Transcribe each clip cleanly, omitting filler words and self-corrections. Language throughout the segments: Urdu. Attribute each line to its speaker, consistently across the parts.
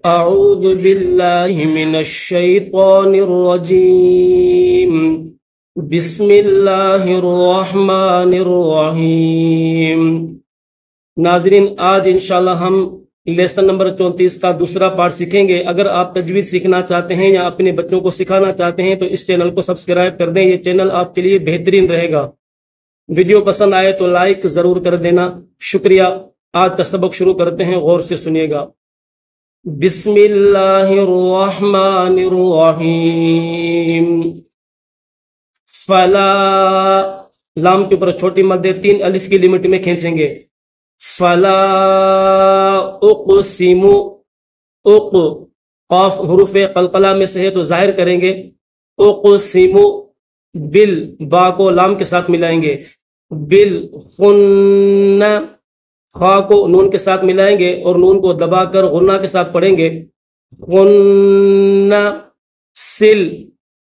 Speaker 1: أعوذ بالله من الشيطان الرجيم بسم اللہ الرحمن الرحیم۔ ناظرین، آج انشاءاللہ ہم لیسن نمبر 34 کا دوسرا پارٹ سیکھیں گے۔ اگر آپ تجوید سیکھنا چاہتے ہیں یا اپنے بچوں کو سکھانا چاہتے ہیں تو اس چینل کو سبسکرائب کر دیں، یہ چینل آپ کے لیے بہترین رہے گا۔ ویڈیو پسند آئے تو لائک ضرور کر دینا، شکریہ۔ آج کا سبق شروع کرتے ہیں، غور سے سنیے گا۔ بسم اللہ الرحمن الرحیم۔ فلا، لام کے اوپر چھوٹی مد 3 الف کی لمٹ میں کھینچیں گے۔ فلا اقسم، قاف حروف قلقلہ میں سے ہے تو ظاہر کریں گے۔ اقسم بال، با کو لام کے ساتھ ملائیں گے۔ بالخن، خا کو نون کے ساتھ ملائیں گے اور نون کو دبا کر غنہ کے ساتھ پڑھیں گے۔ غن سل،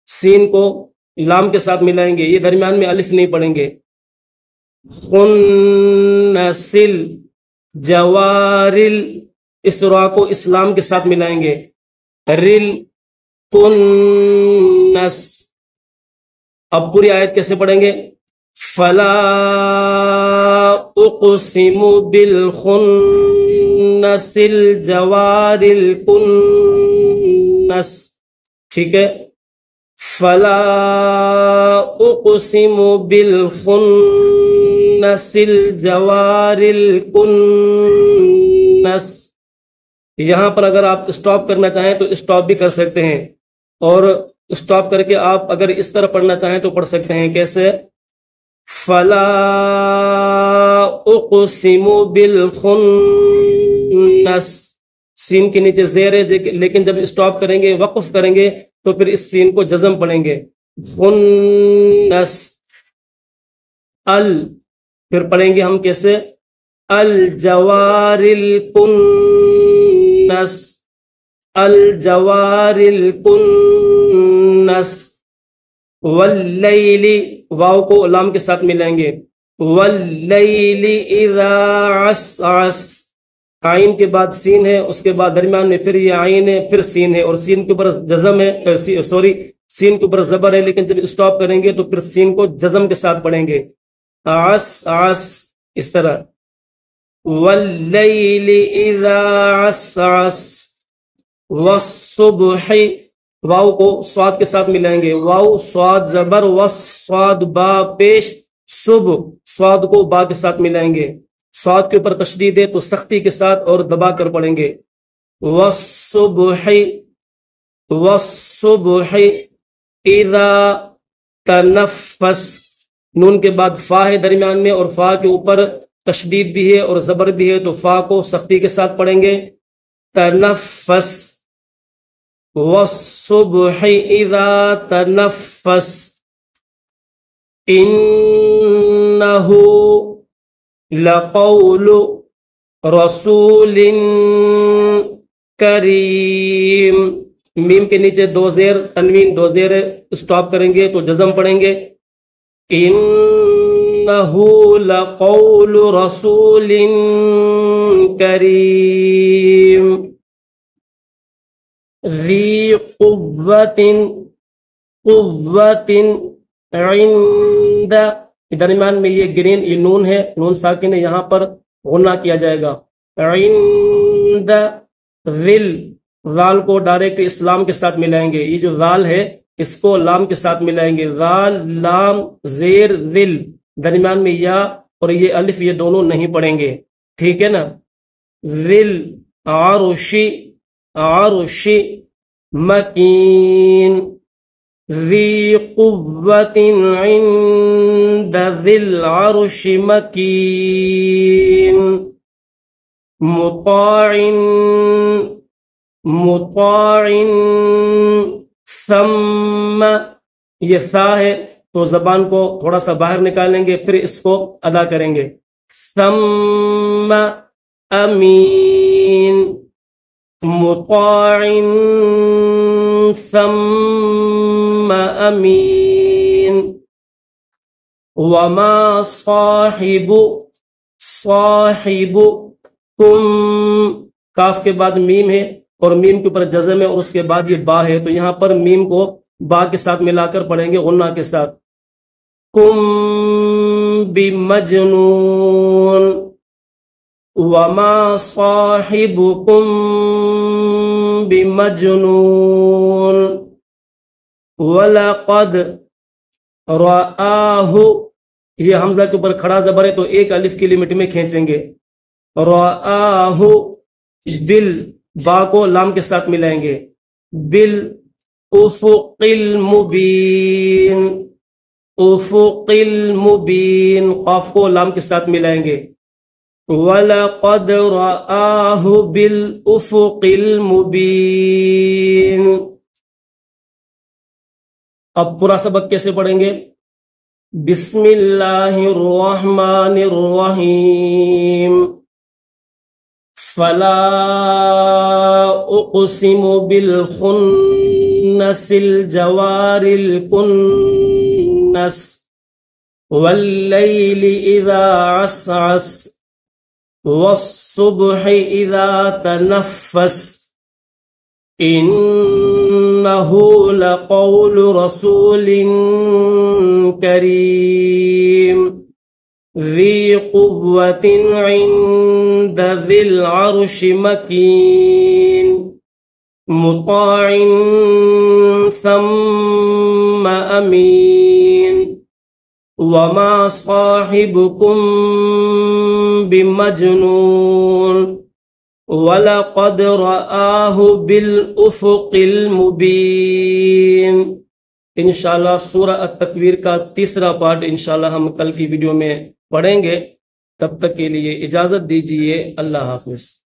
Speaker 1: سین کو لام کے ساتھ ملائیں گے، یہ درمیان میں الف نہیں پڑھیں گے۔ غن سل جوارل، اس را کو اسلام کے ساتھ ملائیں گے۔ رل کنس، اب پوری آیت کیسے پڑھیں گے؟ فلا اقسم بالخنس الجوار الکنس، ٹھیک ہے۔ فلا اقسم بالخنس الجوار الکنس۔ یہاں پر اگر آپ اسٹاپ کرنا چاہیں تو اسٹاپ بھی کر سکتے ہیں، اور اسٹاپ کر کے آپ اگر اس طرح پڑھنا چاہیں تو پڑھ سکتے ہیں۔ کیسے؟ فلا اقسم بالخنس، سین کے نیچے زیر ہے، لیکن جب اسٹاپ کریں گے، وقف کریں گے تو پھر اس سین کو جزم پڑھیں گے۔ خنس ال، پھر پڑھیں گے ہم کیسے؟ الجوار الکنس، الجوار الکنس۔ واللیل، واو کو لام کے ساتھ ملائیں گے۔ واللیل اذا عسعس، عین کے بعد سین ہے، اس کے بعد درمیان میں پھر یہ عین ہے، پھر سین ہے، اور سین کے اوپر جزم ہے، سین کے اوپر زبر ہے، لیکن جب اسٹاپ کریں گے تو پھر سین کو جزم کے ساتھ پڑھیں گے۔ عس عس، اس طرح۔ واللیل اذا عسعس والصبح، واو کو صاد کے ساتھ ملائیں گے۔ واو صاد زبر، والصاد با پیش، صبح، صاد کو با کے ساتھ ملائیں گے۔ صاد کے اوپر تشدید ہے تو سختی کے ساتھ اور دبا کر پڑھیں گے۔ والصبح، والصبح اذا تنفس، نون کے بعد فا ہے درمیان میں، اور فا کے اوپر تشدید بھی ہے اور زبر بھی ہے تو فا کو سختی کے ساتھ پڑھیں گے۔ تنفس، والصبح اذا تنفس۔ انہ لقول رسول کریم، میم کے نیچے 2 زیر، تنوین 2 زیر، اسٹاپ کریں گے تو جزم پڑھیں گے۔ انہ لقول رسول کریم۔ ذی قوت، قوت عند، درمیان میں یہ گرین، یہ نون ہے، نون ساکن ہے، یہاں پر غنہ کیا جائے گا۔ عند ذل، ذال کو ڈائریکٹ اسلام کے ساتھ ملائیں گے، یہ جو ذال ہے اس کو لام کے ساتھ ملائیں گے۔ ذال لام زیر ذل، درمیان میں یا اور یہ الف، یہ دونوں نہیں پڑھیں گے، ٹھیک ہے نا۔ ذل عرشی، عرشی مکین۔ ذی قوت عند ذی العرش مکین۔ مطاع، مطاع ثم، یہ ثا ہے تو زبان کو تھوڑا سا باہر نکالیں گے، پھر اس کو ادا کریں گے۔ ثم امین، مطاع ثم امین۔ وما صاحب، صاحب کم، کاف کے بعد میم ہے اور میم کے اوپر جزم ہے اور اس کے بعد یہ با ہے، تو یہاں پر میم کو با کے ساتھ ملا کر پڑھیں گے غنہ کے ساتھ. کم بمجنون وما صاحبكم بمجنون وَلَقَدْ رَآهُ، یہ حمزہ کے اوپر کھڑا زبر ہے تو ایک الف کی لمٹ میں کھینچیں گے. رَآهُ بل، با کو لام کے ساتھ ملائیں گے. بِالْأُفُقِ الْمُبِينِ، افق المبین، قاف کو لام کے ساتھ ملائیں گے. وَلَقَدْ رَآهُ بِالْأُفُقِ الْمُبِينِ. اب پورا سبق کیسے پڑھیں گے؟ بسم اللہ الرحمن الرحیم. فلا اقسم بالخنس الجوار الكنس واللیل اذا عسعس والصبح اذا تنفس انه لقول رسول کریم ذی قوة عند ذی العرش مکین مطاع ثم امین وما صاحبكم بمجنون وَلَقَدْ رَآهُ بِالْأُفُقِ الْمُبِينِ. انشاءاللہ سورہ التکویر کا تیسرا پارٹ انشاءاللہ ہم کل کی ویڈیو میں پڑھیں گے. تب تک کے لیے اجازت دیجیے. اللہ حافظ.